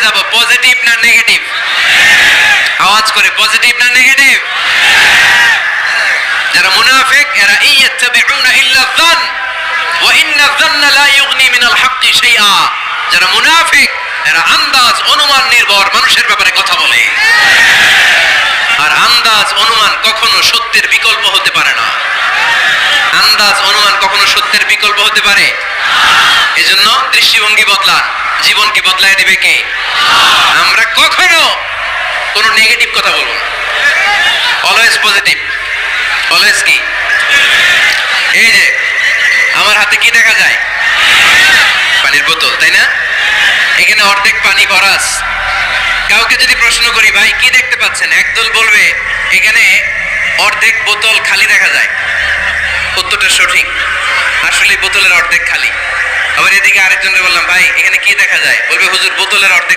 যাব পজিটিভ না নেগেটিভ? আওয়াজ করে পজিটিভ না নেগেটিভ? যারা মুনাফিক এরা ইয়াত্তাবিউনা ইল্লা যান ওয়া ইন্না যান্না লা ইউগনি মিনাল হাক্কি শাইআ। যারা মুনাফিক এরা আন্দাজ অনুমান নির্ভর মানুষের ব্যাপারে কথা বলে, আর আন্দাজ অনুমান কখনো সত্যের বিকল্প হতে পারে না। আন্দাজ অনুমান কখনো সত্যের বিকল্প হতে পারে? এজন্য দৃষ্টিভঙ্গি বদলান, জীবনকে বদলায় দিবে কে? আমরা কখনো কোনো নেগেটিভ কথা বলবো না, অলওয়েজ পজিটিভ। অলওয়েজ কি? এই যে আমার হাতে কি দেখা যায়? পানির বোতল, তাই না? এখানে অর্ধেক পানি ভরা আছে। কাউকে যদি প্রশ্ন করি ভাই কি দেখতে পাচ্ছেন, একদল বলবে এখানে অর্ধেক বোতল খালি দেখা যায়। উত্তরটা সঠিক, আসলে বোতলের অর্ধেক খালি। আবার এদিকে আরেকজনকে বললাম ভাই এখানে কি দেখা যায়, বলবে হুজুর বোতলের অর্ধেক